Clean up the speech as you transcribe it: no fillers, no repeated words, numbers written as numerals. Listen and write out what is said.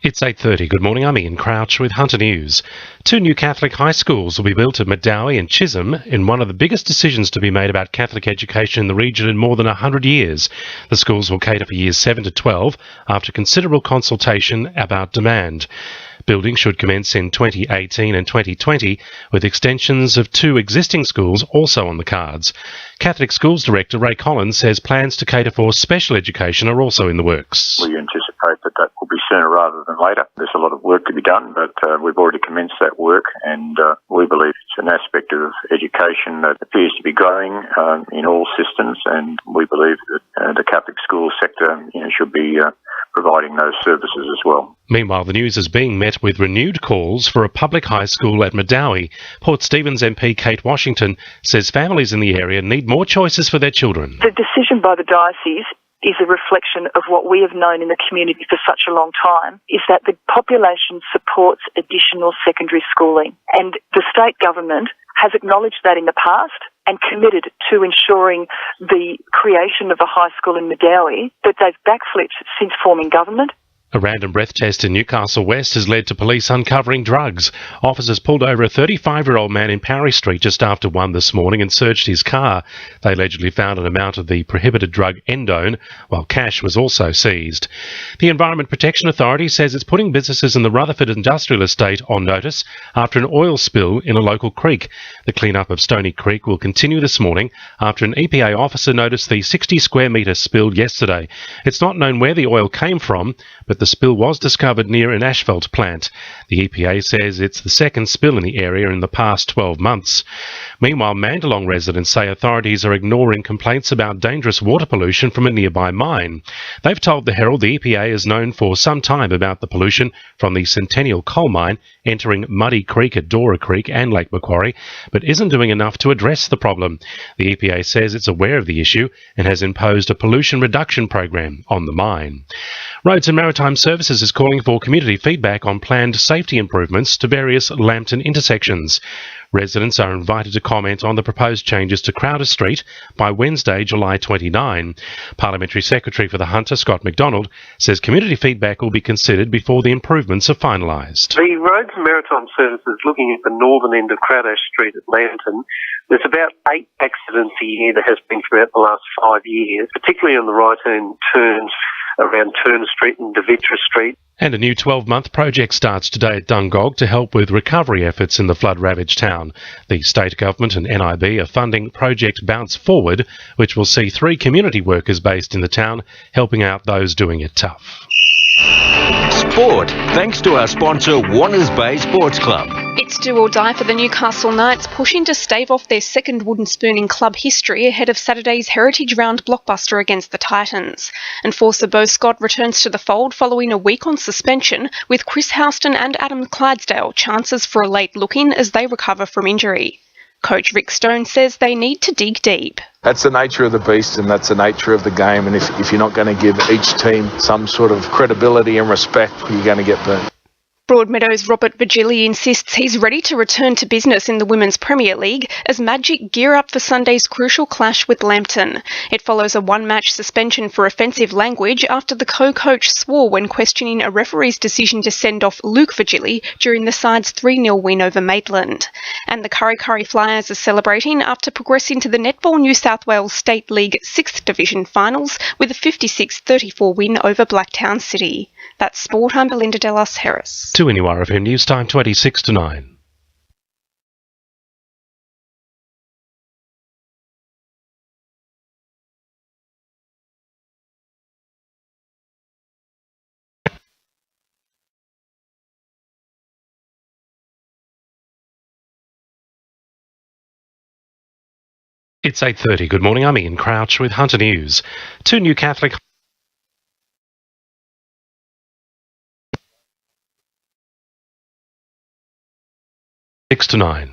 It's 8:30. Good morning, I'm Ian Crouch with Hunter News. Two new Catholic high schools will be built at Medowie and Chisholm in one of the biggest decisions to be made about Catholic education in the region in more than 100 years. The schools will cater for years 7 to 12 after considerable consultation about demand. Building should commence in 2018 and 2020, with extensions of two existing schools also on the cards. Catholic Schools Director Ray Collins says plans to cater for special education are also in the works. We anticipate that will be sooner rather than later. There's a lot of work to be done, but we've already commenced that work, and we believe it's an aspect of education that appears to be growing in all systems, and we believe that the Catholic school sector should be providing those services as well. Meanwhile, the news is being met with renewed calls for a public high school at Medowie. Port Stephens MP Kate Washington says families in the area need more choices for their children. The decision by the diocese is a reflection of what we have known in the community for such a long time, is that the population supports additional secondary schooling. And the state government has acknowledged that in the past and committed to ensuring the creation of a high school in Medowie, but they've backflipped since forming government. A random breath test in Newcastle West has led to police uncovering drugs. Officers pulled over a 35-year-old man in Parry Street just after 1 this morning and searched his car. They allegedly found an amount of the prohibited drug endone, while cash was also seized. The Environment Protection Authority says it's putting businesses in the Rutherford Industrial Estate on notice after an oil spill in a local creek. The clean-up of Stony Creek will continue this morning after an EPA officer noticed the 60 square metre spill yesterday. It's not known where the oil came from, but the spill was discovered near an asphalt plant. The EPA says it's the second spill in the area in the past 12 months. Meanwhile, Mandalong residents say authorities are ignoring complaints about dangerous water pollution from a nearby mine. They've told the Herald the EPA has known for some time about the pollution from the Centennial coal mine entering Muddy Creek at Dora Creek and Lake Macquarie, but isn't doing enough to address the problem. The EPA says it's aware of the issue and has imposed a pollution reduction program on the mine. Roads and Maritime Services is calling for community feedback on planned safety improvements to various Lambton intersections. Residents are invited to comment on the proposed changes to Crowder Street by Wednesday, July 29. Parliamentary Secretary for the Hunter, Scott McDonald, says community feedback will be considered before the improvements are finalised. The Roads and Maritime Services looking at the northern end of Crowder Street at Lambton. There's about 8 accidents a year that has been throughout the last 5 years, particularly on the right-hand turns around Turner Street and Devitra Street. And a new 12-month project starts today at Dungog to help with recovery efforts in the flood-ravaged town. The state government and NIB are funding Project Bounce Forward, which will see 3 community workers based in the town helping out those doing it tough. Sport, thanks to our sponsor Warners Bay Sports Club. It's do or die for the Newcastle Knights, pushing to stave off their second wooden spoon in club history ahead of Saturday's Heritage Round blockbuster against the Titans. Enforcer Beau Scott returns to the fold following a week on suspension, with Chris Houston and Adam Clydesdale chances for a late look-in as they recover from injury. Coach Rick Stone says they need to dig deep. That's the nature of the beast and that's the nature of the game, and if you're not going to give each team some sort of credibility and respect, you're going to get burnt. Broadmeadows' Robert Virgili insists he's ready to return to business in the Women's Premier League as Magic gear up for Sunday's crucial clash with Lambton. It follows a 1-match suspension for offensive language after the co-coach swore when questioning a referee's decision to send off Luke Virgili during the side's 3-0 win over Maitland. And the Kurri Kurri Flyers are celebrating after progressing to the Netball New South Wales State League 6th Division finals with a 56-34 win over Blacktown City. That's Sport. I'm Belinda Delos Harris. To NURFM News Time 26 to 9. It's 8:30. Good morning, I'm Ian Crouch with Hunter News. Two new Catholic 6 to 9.